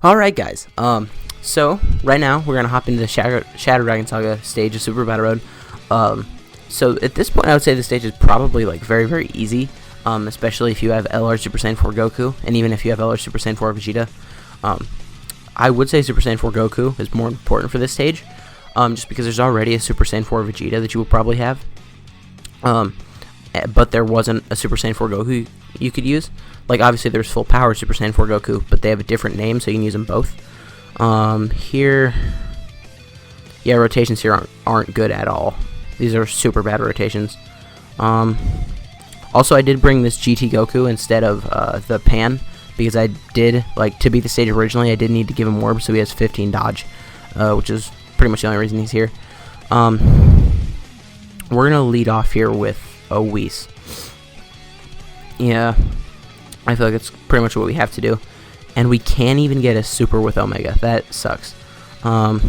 Alright guys, so right now we're gonna hop into the Shadow Dragon Saga stage of Super Battle Road. So at this point I would say the stage is probably like very easy, especially if you have LR Super Saiyan 4 Goku, and even if you have LR Super Saiyan 4 Vegeta. I would say Super Saiyan 4 Goku is more important for this stage, just because there's already a Super Saiyan 4 Vegeta that you will probably have. But there wasn't a Super Saiyan 4 Goku you could use. Like, obviously there's full power Super Saiyan 4 Goku, but they have a different name, so you can use them both. Here, yeah, rotations here aren't good at all. These are super bad rotations. Also, I did bring this GT Goku instead of the Pan, because I did, like, to beat the stage originally, I did need to give him Orb, so he has 15 dodge, which is pretty much the only reason he's here. We're going to lead off here with a Whis. Yeah, I feel like it's pretty much what we have to do. And we can't even get a super with Omega. That sucks. And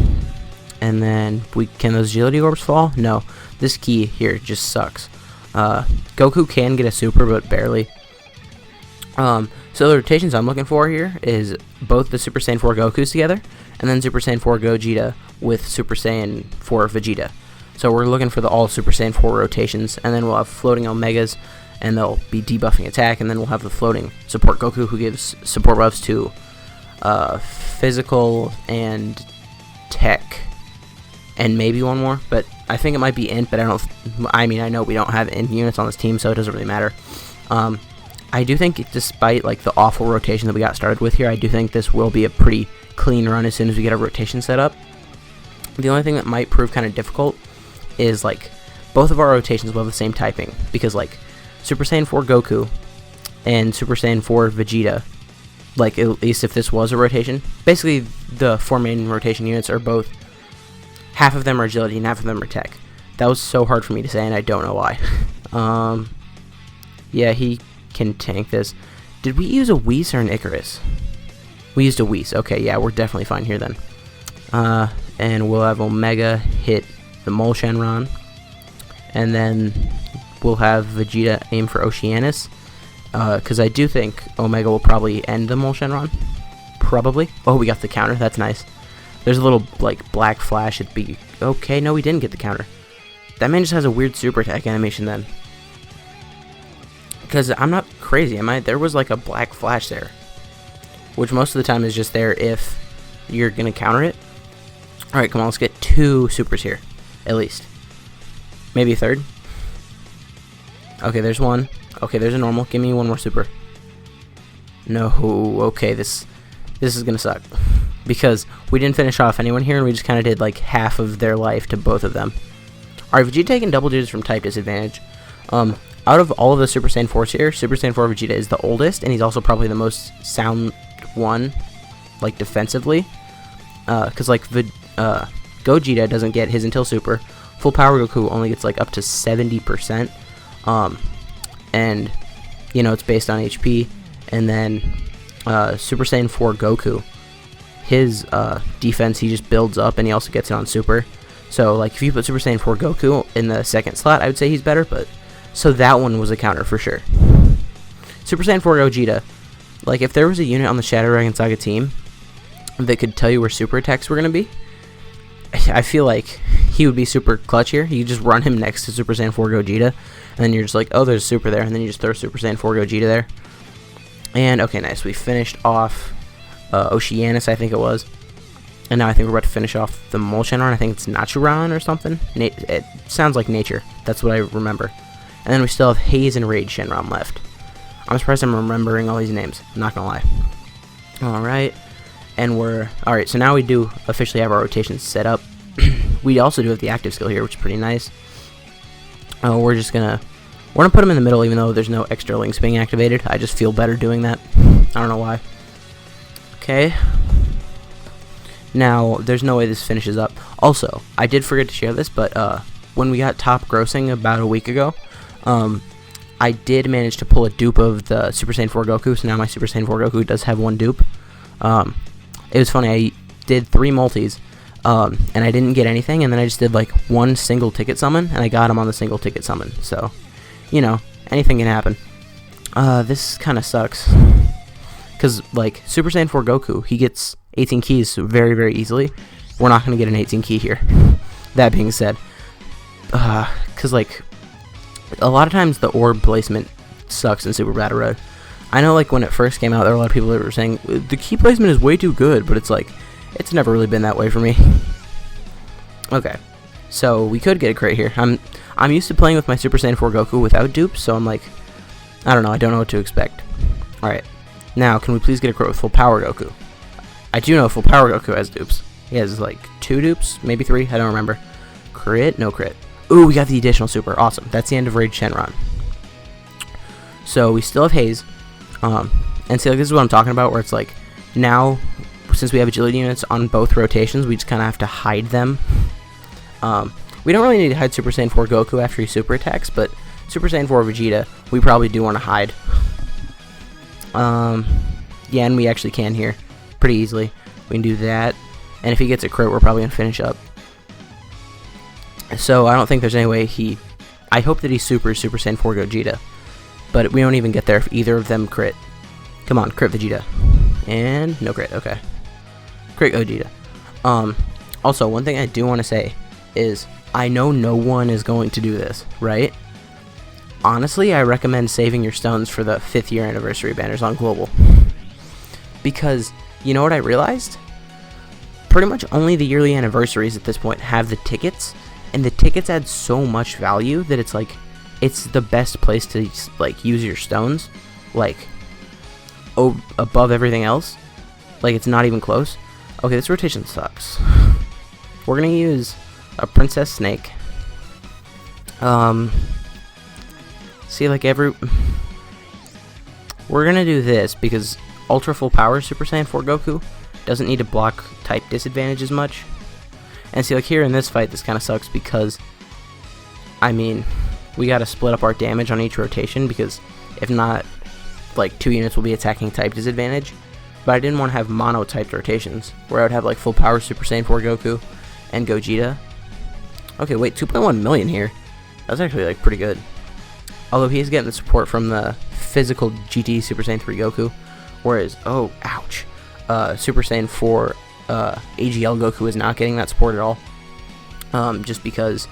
then, can those agility orbs fall? No. This key here just sucks. Goku can get a super, but barely. So the rotations I'm looking for here is both the Super Saiyan 4 Gokus together, and then Super Saiyan 4 Gogeta with Super Saiyan 4 Vegeta. So we're looking for the all Super Saiyan 4 rotations, and then we'll have floating Omegas, and they'll be debuffing attack, and then we'll have the floating support Goku, who gives support buffs to physical and tech, and maybe one more, but I think it might be int, but I know we don't have int units on this team, so it doesn't really matter. I do think, despite like the awful rotation that we got started with here, I do think this will be a pretty clean run as soon as we get a rotation set up. The only thing that might prove kind of difficult is, like, both of our rotations will have the same typing, because, like, Super Saiyan 4 Goku and Super Saiyan 4 Vegeta, like, at least if this was a rotation, basically the four main rotation units are both, half of them are agility and half of them are tech. That was so hard for me to say, and I don't know why. Yeah, he can tank this. Did we use a Whis or an Icarus? We used a Whis. Okay, yeah, we're definitely fine here then. And we'll have Omega hit the Mole Shenron, and then we'll have Vegeta aim for Oceanus, because I do think Omega will probably end the Mole Shenron. Probably. Oh, we got the counter. That's nice. There's a little, like, black flash. It'd be okay. No, we didn't get the counter. That man just has a weird super attack animation then. Because I'm not crazy, am I? There was, like, a black flash there, which most of the time is just there if you're gonna counter it. Alright, come on, let's get two supers here, at least. Maybe a third. Okay, there's one. Okay, there's a normal. Give me one more super. No, okay, this is gonna suck. Because we didn't finish off anyone here, and we just kind of did, like, half of their life to both of them. Alright, Vegeta taking double digits from type disadvantage. Out of all of the Super Saiyan 4s here, Super Saiyan 4 Vegeta is the oldest, and he's also probably the most sound one, like, defensively. Because, like, Gogeta doesn't get his until super. Full power Goku only gets, like, up to 70%. And, you know, it's based on HP. And then, Super Saiyan 4 Goku, his, defense, he just builds up, and he also gets it on super. So, like, if you put Super Saiyan 4 Goku in the second slot, I would say he's better, but, so that one was a counter for sure. Super Saiyan 4 Gogeta, like, if there was a unit on the Shadow Dragon Saga team that could tell you where super attacks were going to be, I feel like he would be super clutch here. You just run him next to Super Saiyan 4 Gogeta, and then you're just like, oh, there's a super there, and then you just throw Super Saiyan 4 Gogeta there. And, okay, nice. We finished off Oceanus, I think it was. And now I think we're about to finish off the Mole Shenron. I think it's Nachuran or something. It sounds like nature. That's what I remember. And then we still have Haze and Rage Shenron left. I'm surprised I'm remembering all these names. I'm not gonna lie. Alright. And alright, so now we do officially have our rotations set up. We also do have the active skill here, which is pretty nice. We're gonna put him in the middle, even though there's no extra links being activated. I just feel better doing that. I don't know why. Okay. Now, there's no way this finishes up. Also, I did forget to share this, but when we got top grossing about a week ago, I did manage to pull a dupe of the Super Saiyan 4 Goku, so now my Super Saiyan 4 Goku does have one dupe. It was funny, I did 3 multis, and I didn't get anything, and then I just did, like, one single ticket summon, and I got him on the single ticket summon, so, you know, anything can happen. This kind of sucks, because, like, Super Saiyan 4 Goku, he gets 18 keys very, very easily. We're not going to get an 18 key here. That being said, because like a lot of times the orb placement sucks in Super Battle Road. I know like when it first came out, there were a lot of people that were saying the key placement is way too good, but it's like it's never really been that way for me. Okay, so we could get a crit here. I'm used to playing with my Super Saiyan 4 Goku without dupes, so I'm like, I don't know what to expect. All right, now can we please get a crit with full power Goku? I do know full power Goku has dupes. He has like 2 dupes, maybe 3, I don't remember. Crit, no crit. Ooh, we got the additional super, awesome. That's the end of Raid Shenron. So we still have Haze, and see, like, this is what I'm talking about, where it's like, now, since we have agility units on both rotations, we just kind of have to hide them. We don't really need to hide Super Saiyan 4 Goku after he super attacks, but Super Saiyan 4 Vegeta, we probably do want to hide. Yeah, and we actually can here, pretty easily. We can do that, and if he gets a crit, we're probably going to finish up. So I don't think there's any way I hope that he supers Super Saiyan 4 Gogeta, but we don't even get there if either of them crit. Come on, crit Vegeta. And no crit, okay. Crit Gogeta. Also, one thing I do want to say is, I know no one is going to do this, right? Honestly, I recommend saving your stones for the 5th year anniversary banners on Global. Because, you know what I realized? Pretty much only the yearly anniversaries at this point have the tickets, and the tickets add so much value that it's like, it's the best place to like use your stones, like above everything else. Like, it's not even close. Okay, this rotation sucks. We're gonna use a Princess Snake. See, like we're gonna do this because Ultra Full Power Super Saiyan 4 Goku doesn't need to block type disadvantage as much. And see, like here in this fight, this kind of sucks because, I mean, we gotta split up our damage on each rotation because if not, like 2 units will be attacking type disadvantage. But I didn't want to have mono typed rotations where I would have like Full Power Super Saiyan 4 Goku and Gogeta. Okay, wait, 2.1 million here. That's actually like pretty good. Although he is getting the support from the physical GT Super Saiyan 3 Goku, whereas, oh, ouch, Super Saiyan 4 AGL Goku is not getting that support at all. Just because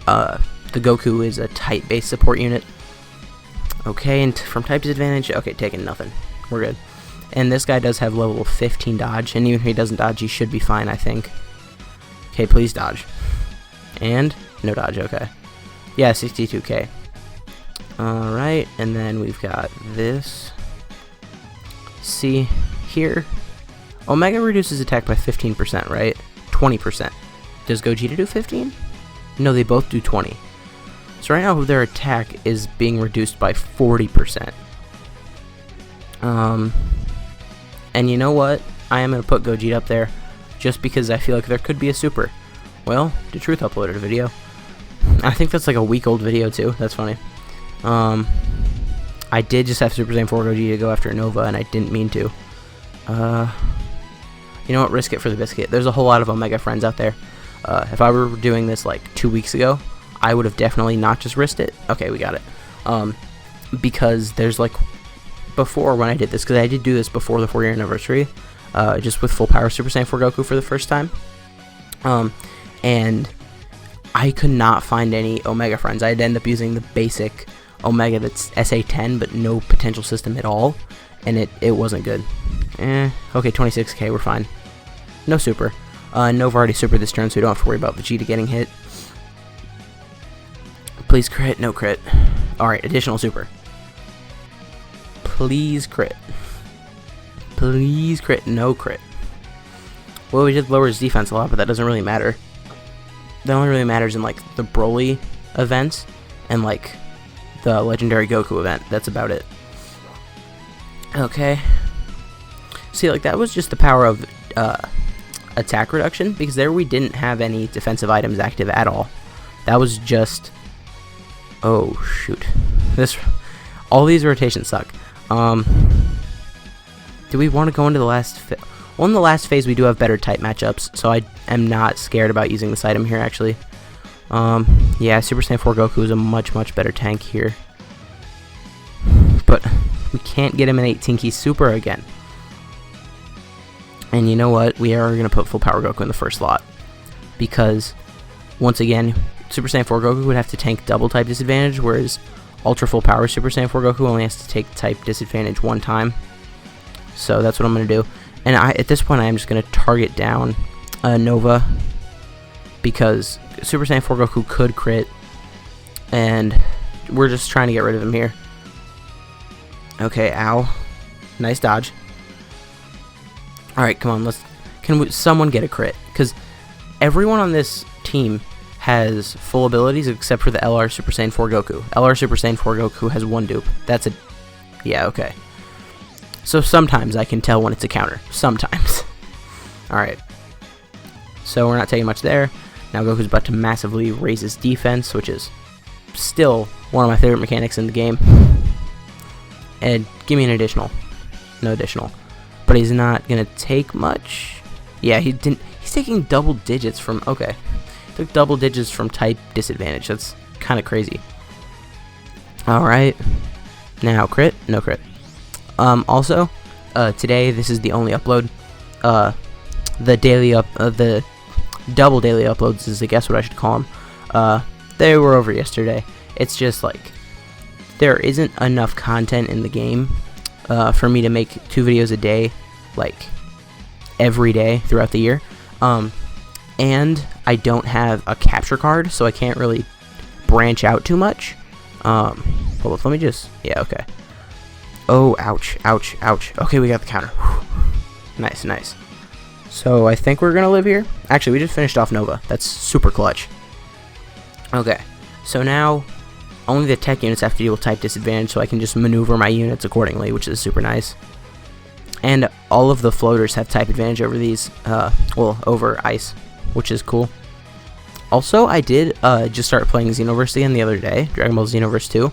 the Goku is a type-based support unit. Okay, and from type disadvantage, okay, taking nothing. We're good. And this guy does have level 15 dodge, and even if he doesn't dodge, he should be fine, I think. Okay, please dodge. And no dodge, okay. Yeah, 62k. Alright, and then we've got this. See, here, Omega reduces attack by 15%, right? 20%. Does Gogeta do 15? No, they both do 20. So right now their attack is being reduced by 40%. And you know what? I am going to put Gogeta up there just because I feel like there could be a super. Well, the Truth uploaded a video. I think that's like a week old video too. That's funny. I did just have Super Saiyan 4 Gogeta go after Nova, and I didn't mean to. You know what? Risk it for the biscuit. There's a whole lot of Omega friends out there. If I were doing this like 2 weeks ago, I would have definitely not just risked it. Okay, we got it. Because there's like, before when I did this, because I did do this before the 4-year anniversary, just with Full Power Super Saiyan 4 Goku for the first time. And I could not find any Omega friends. I'd end up using the basic Omega that's SA10, but no potential system at all, and it wasn't good. Okay, 26k, we're fine. No super. Nova already supered this turn, so we don't have to worry about Vegeta getting hit. Please crit, no crit. Alright, additional super. Please crit. Please crit, no crit. Well, we did lower his defense a lot, but that doesn't really matter. That only really matters in like the Broly events and like the Legendary Goku event. That's about it. Okay. See, like that was just the power of attack reduction, because there we didn't have any defensive items active at all. That was just, oh shoot, all these rotations suck. Do we want to go into the last well, in the last phase we do have better type matchups, so I am not scared about using this item here actually. Yeah, Super Saiyan 4 Goku is a much better tank here, but we can't get him an 18 key super again. And you know what? We are going to put full power Goku in the first slot. Because, once again, Super Saiyan 4 Goku would have to tank double type disadvantage, whereas Ultra Full Power Super Saiyan 4 Goku only has to take type disadvantage one time. So that's what I'm going to do. And at this point, I am just going to target down Nova. Because Super Saiyan 4 Goku could crit. And we're just trying to get rid of him here. Okay, ow. Nice dodge. Alright, come on, can someone get a crit? Because everyone on this team has full abilities except for the LR Super Saiyan 4 Goku. LR Super Saiyan 4 Goku has one dupe. That's a... Yeah, okay. So sometimes I can tell when it's a counter. Sometimes. Alright. So we're not taking much there. Now Goku's about to massively raise his defense, which is still one of my favorite mechanics in the game. And give me an additional. No additional. But he's not gonna take much. Yeah, he didn't. He's taking double digits from. Okay, took double digits from type disadvantage. That's kind of crazy. All right, now crit, no crit. Also, today this is the only upload. The daily the double daily uploads is, I guess, what I should call them. They were over yesterday. It's just like there isn't enough content in the game for me to make 2 videos a day, like every day throughout the year. And I don't have a capture card, so I can't really branch out too much. Hold up, let me just... Yeah, okay. Oh, ouch, ouch, ouch. Okay, we got the counter. Whew. Nice, nice. So I think we're gonna live here. Actually, we just finished off Nova. That's super clutch. Okay, so now only the tech units have to deal with type disadvantage, so I can just maneuver my units accordingly, which is super nice. And all of the floaters have type advantage over these, well, over ice, which is cool. Also, I did just start playing Xenoverse again the other day, Dragon Ball Xenoverse 2.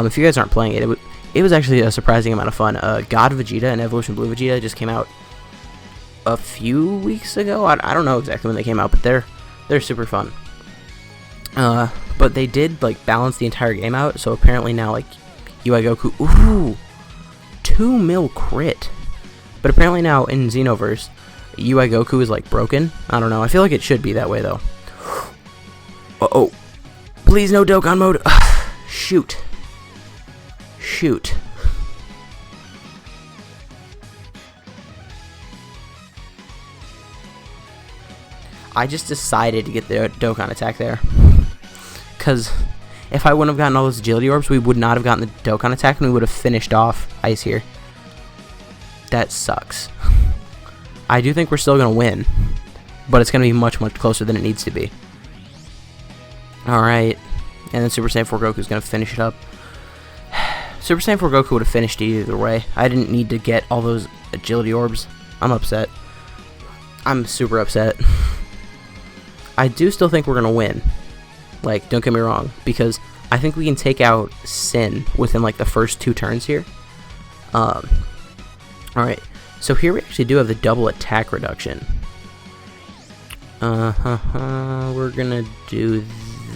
If you guys aren't playing it, it was actually a surprising amount of fun. God Vegeta and Evolution Blue Vegeta just came out a few weeks ago. I don't know exactly when they came out, but they're super fun. But they did like balance the entire game out, so apparently now like UI Goku, ooh, 2 mil crit. But apparently now in Xenoverse, UI Goku is like broken. I don't know. I feel like it should be that way though. Uh-oh. Please no Dokkan mode. Shoot. Shoot. I just decided to get the Dokkan attack there. Because if I wouldn't have gotten all those agility orbs, we would not have gotten the Dokkan attack, and we would have finished off Ice here. That sucks. I do think we're still going to win, but it's going to be much, much closer than it needs to be. Alright, and then Super Saiyan 4 Goku is going to finish it up. Super Saiyan 4 Goku would have finished it either way. I didn't need to get all those agility orbs. I'm upset. I'm super upset. I do still think we're going to win. Like, don't get me wrong, because I think we can take out Sin within like the first 2 turns here. Alright, so here we actually do have the double attack reduction. We're gonna do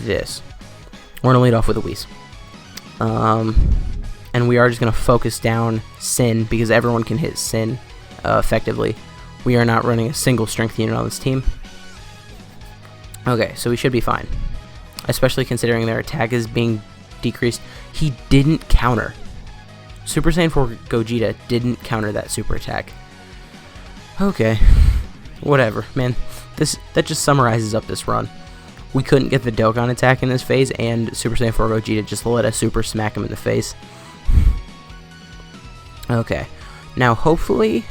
this. We're gonna lead off with a Whis. And we are just gonna focus down Sin, because everyone can hit Sin effectively. We are not running a single strength unit on this team. Okay, so we should be fine. Especially considering their attack is being decreased. He didn't counter. Super Saiyan 4 Gogeta didn't counter that super attack. Okay. Whatever, man. That just summarizes up this run. We couldn't get the Dokkan attack in this phase, and Super Saiyan 4 Gogeta just let us super smack him in the face. Okay. Now, hopefully,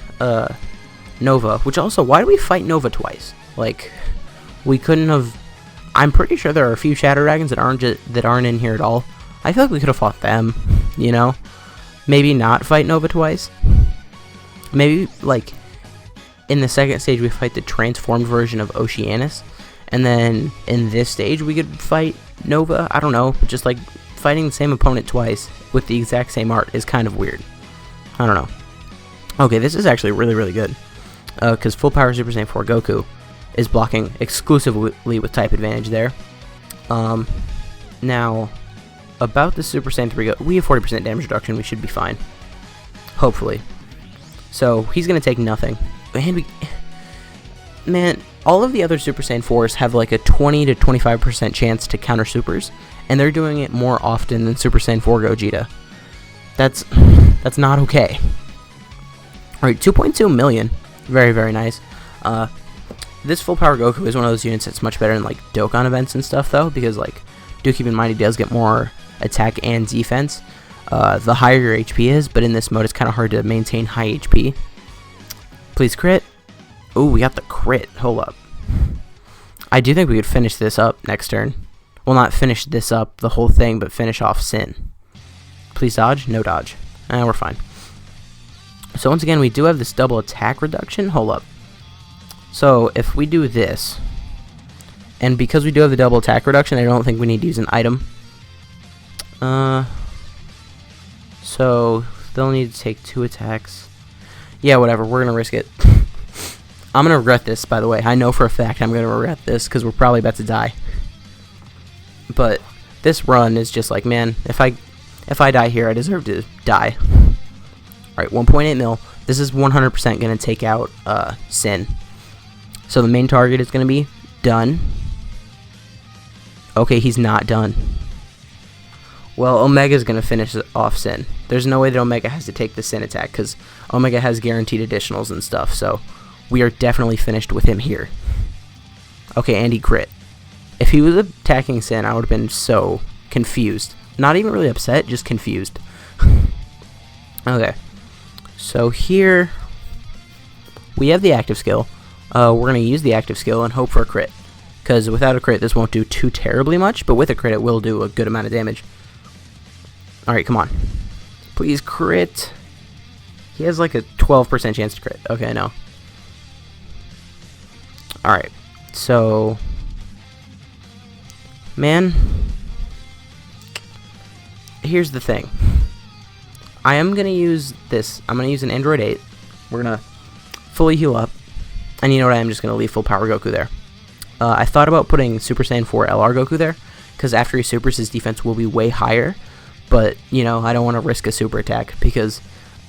Nova, which also, why do we fight Nova twice? Like, we couldn't have... I'm pretty sure there are a few Shadow Dragons that aren't in here at all. I feel like we could have fought them, you know? Maybe not fight Nova twice. Maybe, like, in the second stage we fight the transformed version of Oceanus. And then in this stage we could fight Nova. I don't know. Just, like, fighting the same opponent twice with the exact same art is kind of weird. I don't know. Okay, this is actually really, really good. Because Full Power Super Saiyan 4 Goku is blocking exclusively with type advantage there. Now... about the Super Saiyan 3 Goku, we have 40% damage reduction, we should be fine. Hopefully. So, he's going to take nothing. And we... Man, all of the other Super Saiyan 4s have like a 20 to 25% chance to counter supers, and they're doing it more often than Super Saiyan 4 Gogeta. That's not okay. Alright, 2.2 million. Very, very nice. This full power Goku is one of those units that's much better in like Dokkan events and stuff though, because like, do keep in mind he does get more attack and defense. The higher your HP is, but in this mode it's kind of hard to maintain high HP. Please crit. Ooh, we got the crit. Hold up. I do think we could finish this up next turn. Well, not finish this up, the whole thing, but finish off Sin. Please dodge. No dodge. We're fine. So once again, we do have this double attack reduction. Hold up. So if we do this, and because we do have the double attack reduction, I don't think we need to use an item. So they'll need to take 2 attacks. Yeah, whatever. We're going to risk it. I'm going to regret this, by the way. I know for a fact I'm going to regret this because we're probably about to die. But this run is just like, man, if I die here, I deserve to die. Alright, 1.8 mil. This is 100% going to take out Sin. So the main target is going to be done. Okay, he's not done. Well, Omega's going to finish off Sin. There's no way that Omega has to take the Sin attack because Omega has guaranteed additionals and stuff, so we are definitely finished with him here. Okay, and he crit. If he was attacking Sin, I would have been so confused. Not even really upset, just confused. Okay. So here, we have the active skill. We're going to use the active skill and hope for a crit. Because without a crit, this won't do too terribly much, but with a crit, it will do a good amount of damage. Alright, come on. Please crit. He has like a 12% chance to crit. Okay, no. Alright, so... Man, here's the thing. I am going to use this. I'm going to use an Android 8. We're going to fully heal up. And you know what? I'm just going to leave full power Goku there. I thought about putting Super Saiyan 4 LR Goku there, because after he supers, his defense will be way higher. But, you know, I don't want to risk a super attack, because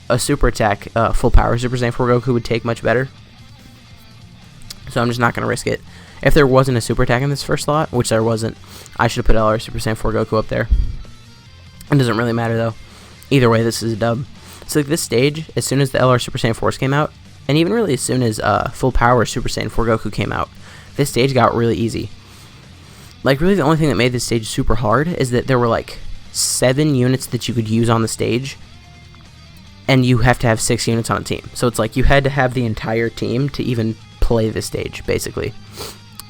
a super attack, full power Super Saiyan 4 Goku would take much better. So I'm just not going to risk it. If there wasn't a super attack in this first slot, which there wasn't, I should have put LR Super Saiyan 4 Goku up there. It doesn't really matter, though. Either way, this is a dub. So like, this stage, as soon as the LR Super Saiyan 4s came out, and even really as soon as full power Super Saiyan 4 Goku came out, this stage got really easy. Like, really the only thing that made this stage super hard is that there were like 7 units that you could use on the stage, and you have to have 6 units on a team. So it's like you had to have the entire team to even play this stage, basically.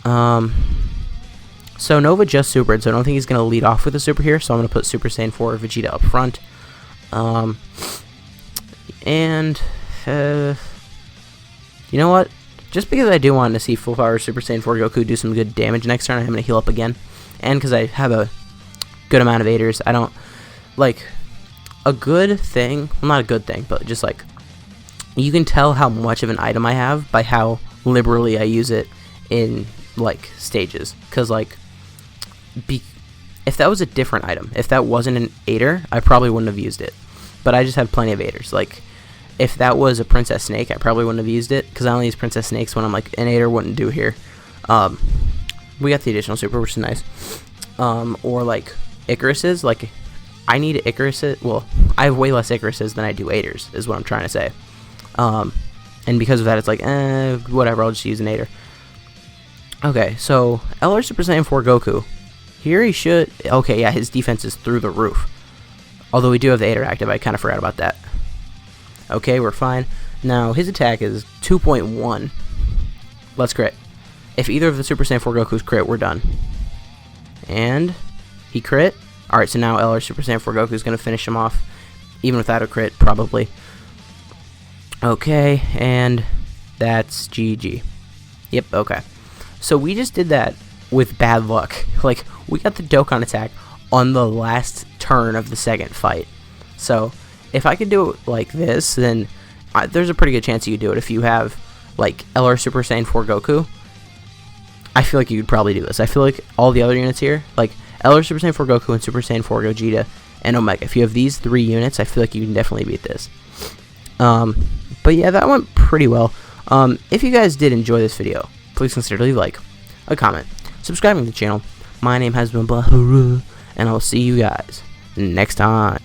So Nova just supered, so I don't think he's going to lead off with a super here, so I'm going to put Super Saiyan 4 Vegeta up front. You know what? Just because I do want to see full power Super Saiyan 4 Goku do some good damage next turn, I'm going to heal up again. And because I have a good amount of aiders, I don't, like, a good thing, well, not a good thing, but just like, you can tell how much of an item I have by how liberally I use it in, like, stages. Because, like, if that was a different item, if that wasn't an aider, I probably wouldn't have used it. But I just have plenty of aiders. Like, if that was a Princess Snake, I probably wouldn't have used it, because I only use Princess Snakes when I'm like, an aider wouldn't do here. We got the additional super, which is nice. Or like Icaruses, like I need Icaruses. Well, I have way less Icaruses than I do aiders, is what I'm trying to say. And because of that, it's like, whatever, I'll just use an aider. Okay, so LR Super Saiyan 4 Goku. Here he should, okay, yeah, his defense is through the roof. Although we do have the aider active, I kind of forgot about that. Okay, we're fine. Now, his attack is 2.1. Let's crit. If either of the Super Saiyan 4 Gokus crit, we're done. And he crit. Alright, so now LR Super Saiyan 4 Goku is going to finish him off, even without a crit, probably. Okay, and that's GG. Yep, okay. So we just did that with bad luck. Like, we got the Dokkan attack on the last turn of the second fight. So, if I could do it like this, then there's a pretty good chance you could do it if you have, like, LR Super Saiyan 4 Goku. I feel like you could probably do this. I feel like all the other units here, like LR Super Saiyan 4 Goku and Super Saiyan 4 Gogeta and Omega, if you have these 3 units, I feel like you can definitely beat this. But yeah, that went pretty well. If you guys did enjoy this video, please consider to leave a like, a comment, subscribing to the channel. My name has been Bahuru, and I will see you guys next time.